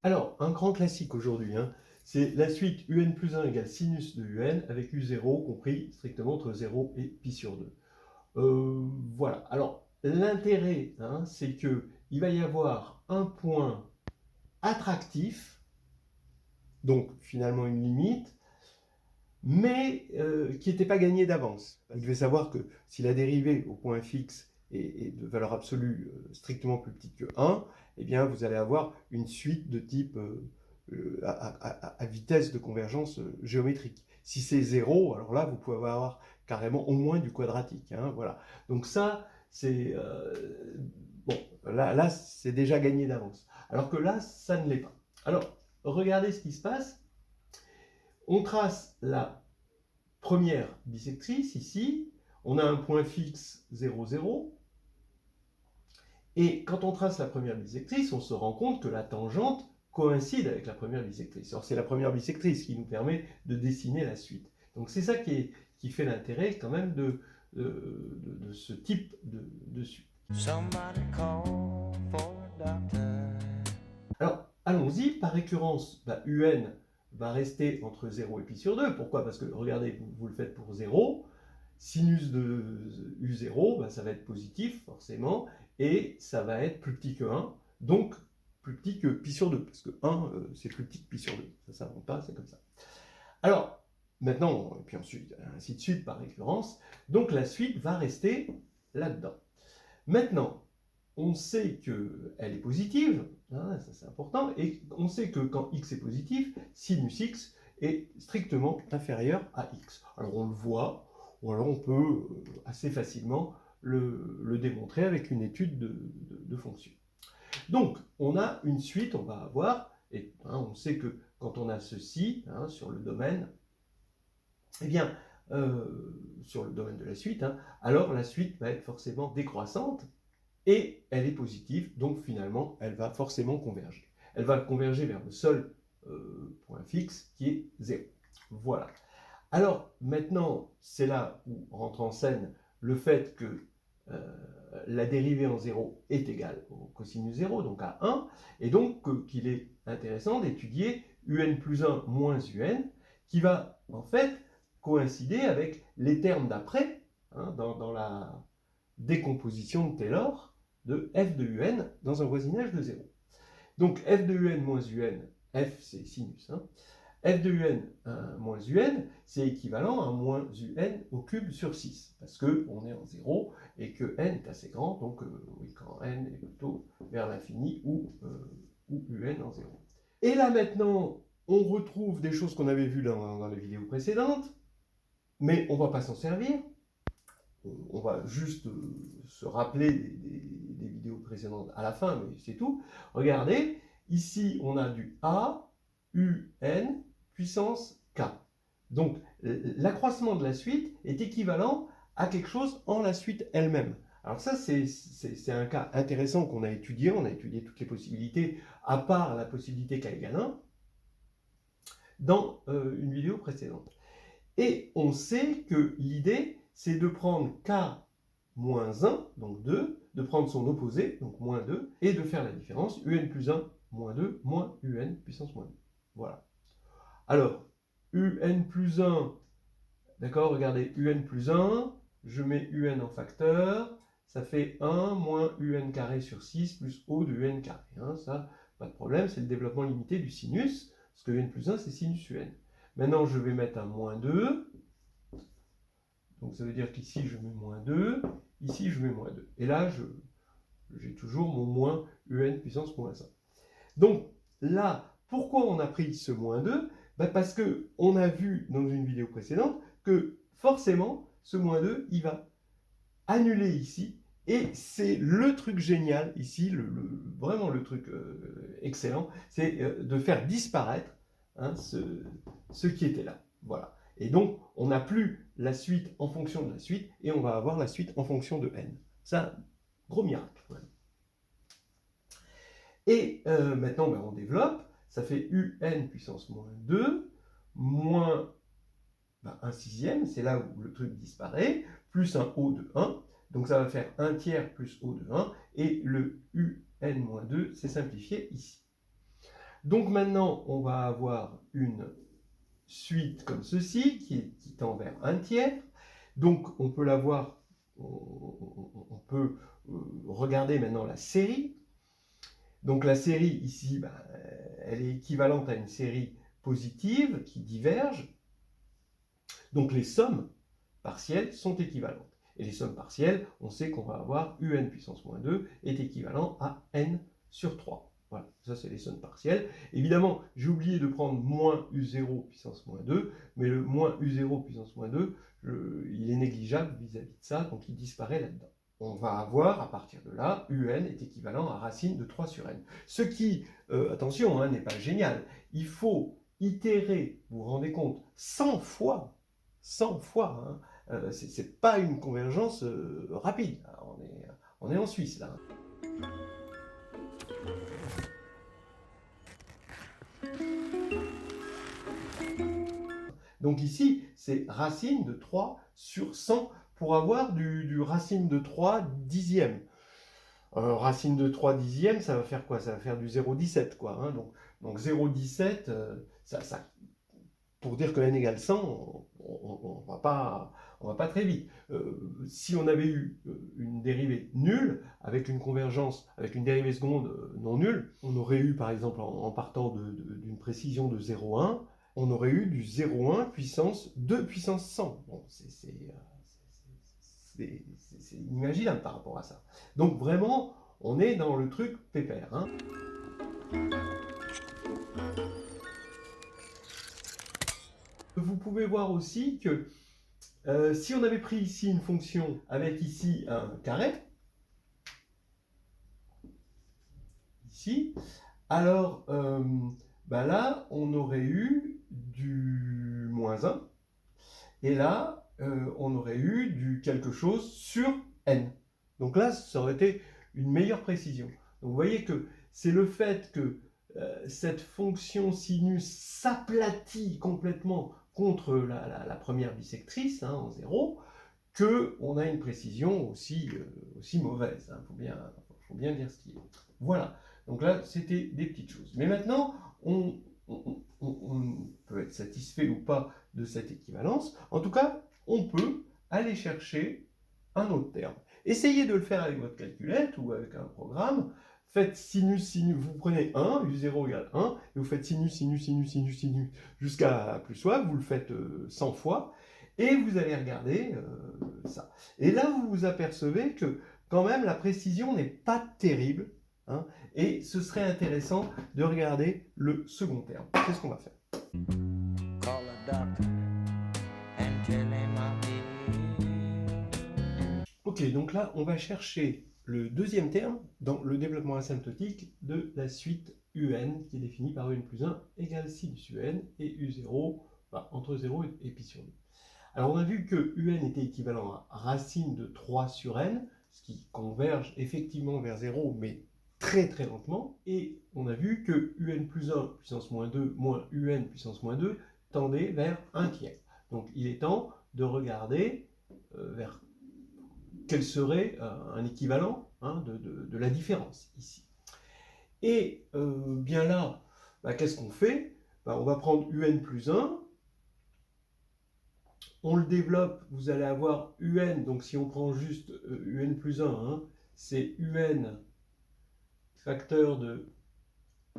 Alors, un grand classique aujourd'hui, c'est la suite un plus 1 égale sinus de un avec u0 compris strictement entre 0 et pi sur 2. Voilà. Alors, l'intérêt, c'est qu'il va y avoir un point attractif, donc finalement une limite, mais qui n'était pas gagné d'avance. Vous devez savoir que si la dérivée au point fixe est de valeur absolue strictement plus petite que 1, eh bien vous allez avoir une suite de type à vitesse de convergence géométrique. Si c'est 0, alors là vous pouvez avoir carrément au moins du quadratique. Voilà. Donc ça, c'est bon, là c'est déjà gagné d'avance. Alors que là, ça ne l'est pas. Alors, regardez ce qui se passe. On trace la première bisectrice ici, on a un point fixe 0, 0, et quand on trace la première bisectrice, on se rend compte que la tangente coïncide avec la première bisectrice. Alors c'est la première bisectrice qui nous permet de dessiner la suite. Donc c'est ça qui fait l'intérêt quand même de ce type de suite. Alors, allons-y, par récurrence, un va rester entre 0 et pi sur 2. Pourquoi? Parce que, regardez, vous le faites pour 0, sinus de u0, ça va être positif, forcément, et ça va être plus petit que 1, donc plus petit que pi sur 2, parce que 1, c'est plus petit que pi sur 2. Ça ne s'invente pas, c'est comme ça. Alors, maintenant, et puis ensuite, ainsi de suite, par récurrence, donc la suite va rester là-dedans. Maintenant, on sait qu'elle est positive, ça c'est important, et on sait que quand x est positif, sinus x est strictement inférieur à x. Alors on le voit, ou alors on peut assez facilement le démontrer avec une étude de fonction. Donc on a une suite, on va avoir, et on sait que quand on a ceci sur le domaine, eh bien, sur le domaine de la suite, alors la suite va être forcément décroissante, et elle est positive, donc finalement, elle va forcément converger. Elle va converger vers le seul point fixe qui est 0. Voilà. Alors, maintenant, c'est là où rentre en scène le fait que la dérivée en 0 est égale au cosinus 0, donc à 1, et donc qu'il est intéressant d'étudier un plus 1 moins un, qui va en fait coïncider avec les termes d'après, dans la décomposition de Taylor, de f de un dans un voisinage de 0. Donc f de un moins un, f c'est sinus, f de un moins un, c'est équivalent à moins un au cube sur 6, parce qu'on est en 0 et que n est assez grand, donc oui, quand n est plutôt vers l'infini ou un en 0. Et là maintenant, on retrouve des choses qu'on avait vues dans les vidéos précédentes, mais on ne va pas s'en servir. On va juste se rappeler des vidéos précédentes à la fin, mais c'est tout. Regardez, ici on a du A, UN, puissance K. Donc l'accroissement de la suite est équivalent à quelque chose en la suite elle-même. Alors ça, c'est un cas intéressant qu'on a étudié. On a étudié toutes les possibilités, à part la possibilité K égale 1, dans une vidéo précédente. Et on sait que l'idée, c'est de prendre K moins 1, donc 2, de prendre son opposé, donc moins 2, et de faire la différence, un plus 1, moins 2, moins un puissance moins 2. Voilà. Alors, un plus 1, d'accord, regardez, un plus 1, je mets un en facteur, ça fait 1 moins un carré sur 6 plus O de un carré. Ça, pas de problème, c'est le développement limité du sinus, parce que un plus 1, c'est sinus un. Maintenant, je vais mettre un moins 2. Donc ça veut dire qu'ici, je mets moins 2. Ici, je mets moins 2. Et là, j'ai toujours mon moins un puissance moins 1. Donc là, pourquoi on a pris ce moins 2 ? Parce qu'on a vu dans une vidéo précédente que forcément, ce moins 2, il va annuler ici. Et c'est le truc génial ici, vraiment le truc excellent, c'est de faire disparaître ce qui était là. Voilà. Et donc, on n'a plus la suite en fonction de la suite, et on va avoir la suite en fonction de n. Ça, gros miracle. Ouais. Et maintenant, on développe. Ça fait un puissance moins 2, moins 1 sixième, c'est là où le truc disparaît, plus un O de 1. Donc ça va faire 1 tiers plus O de 1, et le un moins 2, c'est simplifié ici. Donc maintenant, on va avoir une suite comme ceci, qui tend vers 1/3. Donc on peut la voir, on peut regarder maintenant la série. Donc la série ici, elle est équivalente à une série positive qui diverge. Donc les sommes partielles sont équivalentes. Et les sommes partielles, on sait qu'on va avoir un puissance moins 2 est équivalent à n sur 3. Voilà, ça c'est les sommes partielles. Évidemment, j'ai oublié de prendre moins u0 puissance moins 2, mais le moins u0 puissance moins 2, il est négligeable vis-à-vis de ça, donc il disparaît là-dedans. On va avoir, à partir de là, un est équivalent à racine de 3 sur n. Ce qui, attention, n'est pas génial. Il faut itérer, vous vous rendez compte, 100 fois. 100 fois. C'est pas une convergence rapide. On est en Suisse, là. Donc ici, c'est racine de 3 sur 100 pour avoir du racine de 3 dixième. Racine de 3 dixième, ça va faire quoi? Ça va faire du 0,17, quoi. Hein. Donc 0,17, pour dire que n égale 100, on va pas très vite. Si on avait eu une dérivée nulle, avec une convergence, avec une dérivée seconde non nulle, on aurait eu, par exemple, en partant d'une précision de 0,1, on aurait eu du 0,1 puissance 2 puissance 100. Bon, c'est inimaginable par rapport à ça. Donc vraiment, on est dans le truc pépère. Hein. Vous pouvez voir aussi que si on avait pris ici une fonction avec ici un carré, ici, alors là, on aurait eu du moins 1, et là, on aurait eu du quelque chose sur n. Donc là, ça aurait été une meilleure précision. Donc vous voyez que c'est le fait que cette fonction sinus s'aplatit complètement contre la première bisectrice, hein, en 0, qu'on a une précision aussi mauvaise. Il faut bien dire ce qui est. Voilà, donc là, c'était des petites choses. Mais maintenant, on peut être satisfait ou pas de cette équivalence. En tout cas, on peut aller chercher un autre terme. Essayez de le faire avec votre calculette ou avec un programme. Faites sinus, vous prenez 1, u0 égale 1, et vous faites sinus, jusqu'à plus soif, vous le faites 100 fois, et vous allez regarder ça. Et là, vous vous apercevez que, quand même, la précision n'est pas terrible, hein, et ce serait intéressant de regarder le second terme. C'est ce qu'on va faire. Ok, donc là, on va chercher le deuxième terme dans le développement asymptotique de la suite un qui est définie par un plus 1 égale sinus un et u0 entre 0 et pi sur 2. Alors on a vu que un était équivalent à racine de 3 sur n, ce qui converge effectivement vers 0, mais très très lentement, et on a vu que un plus 1 puissance moins 2 moins un puissance moins 2 tendait vers 1/3. Donc il est temps de regarder vers quel serait un équivalent de la différence ici. Et bien là, qu'est-ce qu'on fait? On va prendre un plus 1, on le développe, vous allez avoir un, donc si on prend juste un plus 1, c'est un facteur de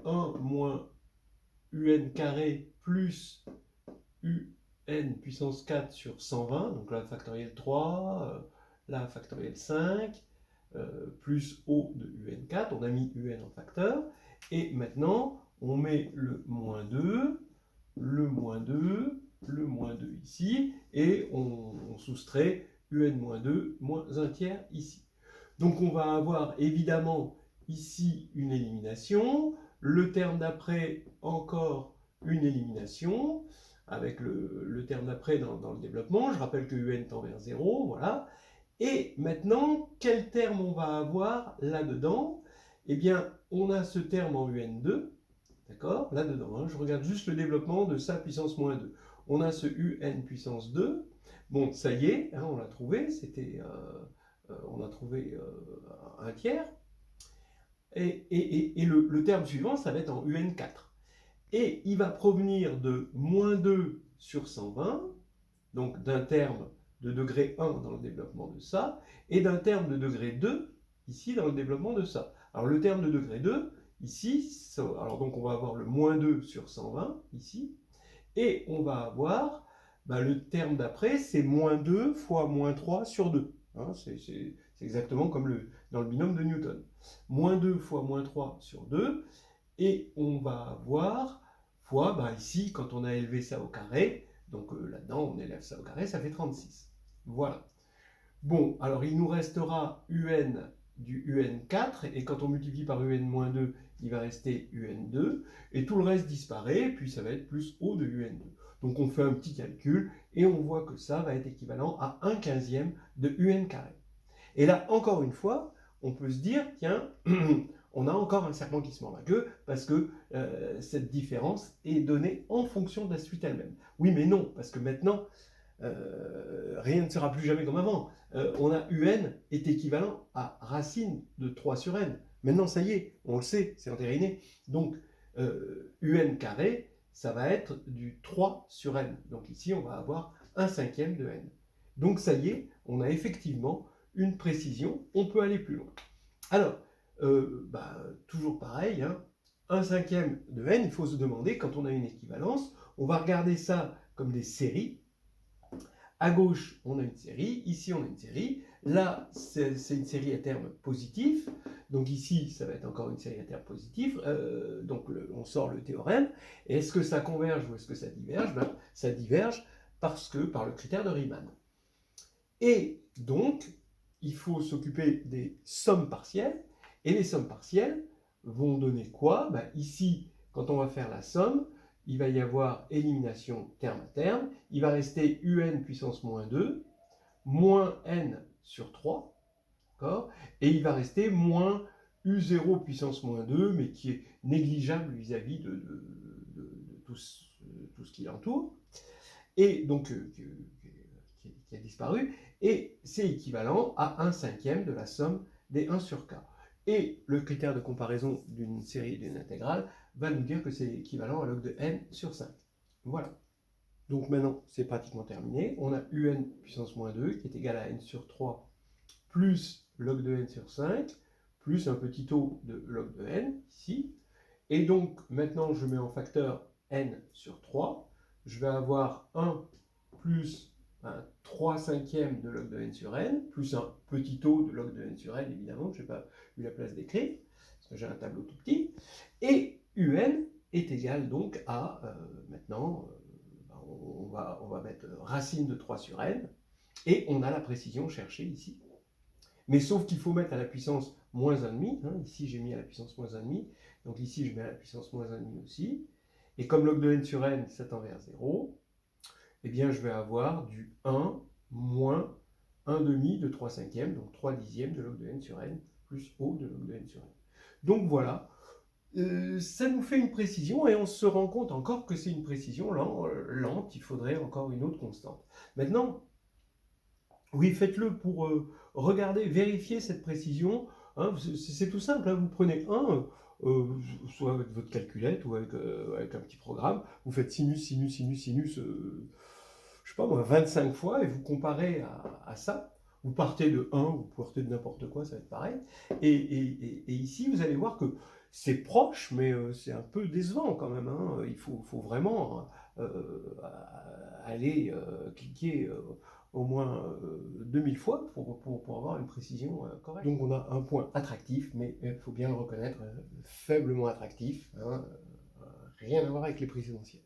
1 moins un carré plus un puissance 4 sur 120, donc là factoriel 3, là factoriel 5, plus O de un4, on a mis un en facteur, et maintenant on met le moins 2, le moins 2, le moins 2 ici, et on soustrait un moins 2 moins 1/3 ici. Donc on va avoir évidemment ici une élimination, le terme d'après encore une élimination, avec le terme d'après dans le développement. Je rappelle que un tend vers 0, voilà. Et maintenant, quel terme on va avoir là-dedans? Eh bien, on a ce terme en un2, d'accord? Là-dedans, je regarde juste le développement de ça puissance moins 2. On a ce un puissance 2. Bon, ça y est, on l'a trouvé, on a trouvé 1/3. Et le terme suivant, ça va être en un4. Et il va provenir de moins 2 sur 120, donc d'un terme de degré 1 dans le développement de ça, et d'un terme de degré 2, ici, dans le développement de ça. Alors le terme de degré 2, ici, alors donc on va avoir le moins 2 sur 120, ici, et on va avoir, le terme d'après, c'est moins 2 fois moins 3 sur 2. Hein, c'est exactement comme dans le binôme de Newton. Moins 2 fois moins 3 sur 2, et on va avoir fois, ici, quand on a élevé ça au carré, donc là-dedans, on élève ça au carré, ça fait 36. Voilà. Bon, alors il nous restera UN du UN4, et quand on multiplie par UN-2, il va rester UN2, et tout le reste disparaît, puis ça va être plus O de UN2. Donc on fait un petit calcul, et on voit que ça va être équivalent à 1/15 de UN carré. Et là, encore une fois, on peut se dire, tiens, on a encore un serpent qui se mord la queue, parce que cette différence est donnée en fonction de la suite elle-même. Oui, mais non, parce que maintenant, rien ne sera plus jamais comme avant. On a UN est équivalent à racine de 3 sur n. Maintenant, ça y est, on le sait, c'est entériné. Donc, UN carré, ça va être du 3 sur n. Donc ici, on va avoir 1/5 de n. Donc ça y est, on a effectivement une précision, on peut aller plus loin. Alors, toujours pareil, hein, 1/5 de n, il faut se demander, quand on a une équivalence, on va regarder ça comme des séries. À gauche, on a une série, ici on a une série, là c'est une série à terme positif, donc ici ça va être encore une série à terme positif, donc on sort le théorème, et est-ce que ça converge ou est-ce que ça diverge? Ça diverge par le critère de Riemann. Et donc, il faut s'occuper des sommes partielles, et les sommes partielles vont donner quoi? Ici, quand on va faire la somme, il va y avoir élimination terme à terme, il va rester UN puissance moins 2, moins N sur 3, d'accord? Et il va rester moins U0 puissance moins 2, mais qui est négligeable vis-à-vis de tout ce qui l'entoure, et donc qui a disparu, et c'est équivalent à 1/5 de la somme des 1 sur k. Et le critère de comparaison d'une série et d'une intégrale va nous dire que c'est équivalent à log de n sur 5. Voilà. Donc maintenant, c'est pratiquement terminé. On a un puissance moins 2 qui est égal à n sur 3 plus log de n sur 5 plus un petit o de log de n, ici. Et donc, maintenant, je mets en facteur n sur 3. Je vais avoir 1 plus un 3/5 de log de n sur n, plus un petit o de log de n sur n, évidemment, je n'ai pas eu la place d'écrire, parce que j'ai un tableau tout petit. Et un est égal donc à, maintenant, on va mettre racine de 3 sur n, et on a la précision cherchée ici. Mais sauf qu'il faut mettre à la puissance moins 1,5, hein, ici j'ai mis à la puissance moins 1,5, donc ici je mets à la puissance moins 1,5 aussi, et comme log de n sur n, ça tend vers 0, eh bien je vais avoir du 1 moins 1,5 de 3/5, donc 3/10 de log de n sur n, plus O de log de n sur n. Donc voilà, ça nous fait une précision, et on se rend compte encore que c'est une précision lente, il faudrait encore une autre constante. Maintenant, oui, faites-le pour regarder, vérifier cette précision. Hein, c'est tout simple, hein, vous prenez soit avec votre calculette ou avec un petit programme, vous faites sinus, sinus, sinus, sinus, je sais pas moi, 25 fois, et vous comparez à ça. Vous partez de 1, vous partez de n'importe quoi, ça va être pareil. Et ici, vous allez voir que c'est proche, mais c'est un peu décevant quand même. Hein. Il faut vraiment aller cliquer au moins 2000 fois pour avoir une précision correcte. Donc on a un point attractif, mais il faut bien le reconnaître, faiblement attractif, hein, rien à voir avec les précédentiels.